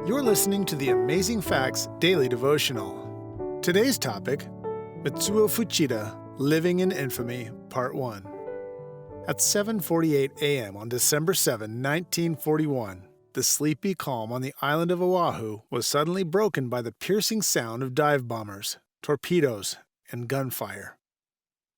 You're listening to the Amazing Facts Daily Devotional. Today's topic, Mitsuo Fuchida, Living in Infamy, Part 1. At 7:48 a.m. on December 7, 1941, the sleepy calm on the island of Oahu was suddenly broken by the piercing sound of dive bombers, torpedoes, and gunfire.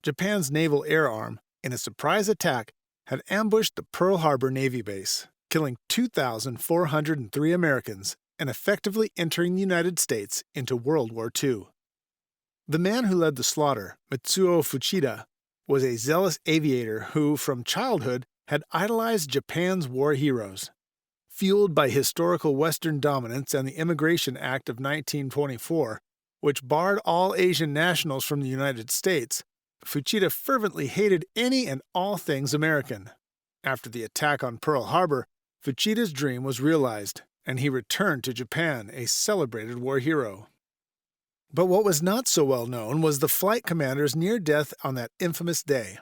Japan's Naval Air Arm, in a surprise attack, had ambushed the Pearl Harbor Navy base, killing 2,403 Americans and effectively entering the United States into World War II. The man who led the slaughter, Mitsuo Fuchida, was a zealous aviator who, from childhood, had idolized Japan's war heroes. Fueled by historical Western dominance and the Immigration Act of 1924, which barred all Asian nationals from the United States, Fuchida fervently hated any and all things American. After the attack on Pearl Harbor, Fuchida's dream was realized, and he returned to Japan a celebrated war hero. But what was not so well known was the flight commander's near death on that infamous day.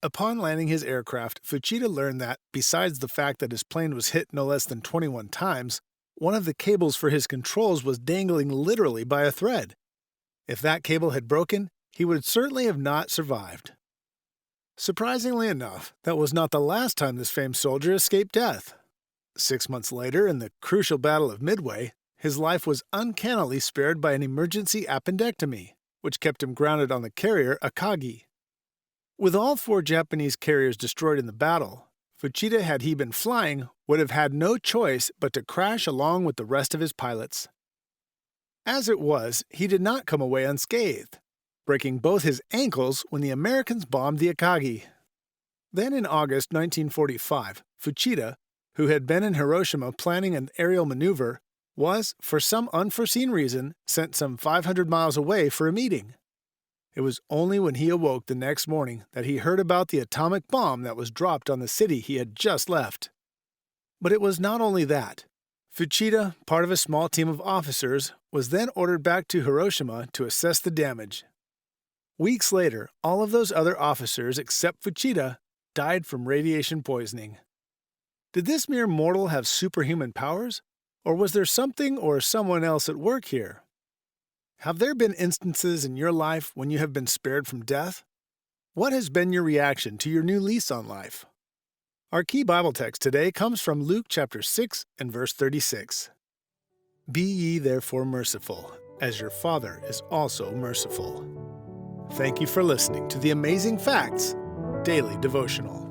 Upon landing his aircraft, Fuchida learned that, besides the fact that his plane was hit no less than 21 times, one of the cables for his controls was dangling literally by a thread. If that cable had broken, he would certainly have not survived. Surprisingly enough, that was not the last time this famed soldier escaped death. 6 months later, in the crucial Battle of Midway, his life was uncannily spared by an emergency appendectomy, which kept him grounded on the carrier Akagi. With all 4 Japanese carriers destroyed in the battle, Fuchida, had he been flying, would have had no choice but to crash along with the rest of his pilots. As it was, he did not come away unscathed, breaking both his ankles when the Americans bombed the Akagi. Then in August 1945, Fuchida, who had been in Hiroshima planning an aerial maneuver, was, for some unforeseen reason, sent some 500 miles away for a meeting. It was only when he awoke the next morning that he heard about the atomic bomb that was dropped on the city he had just left. But it was not only that. Fuchida, part of a small team of officers, was then ordered back to Hiroshima to assess the damage. Weeks later, all of those other officers except Fuchida died from radiation poisoning. Did this mere mortal have superhuman powers, or was there something or someone else at work here? Have there been instances in your life when you have been spared from death? What has been your reaction to your new lease on life? Our key Bible text today comes from Luke chapter 6 and verse 36. Be ye therefore merciful, as your Father is also merciful. Thank you for listening to the Amazing Facts Daily Devotional.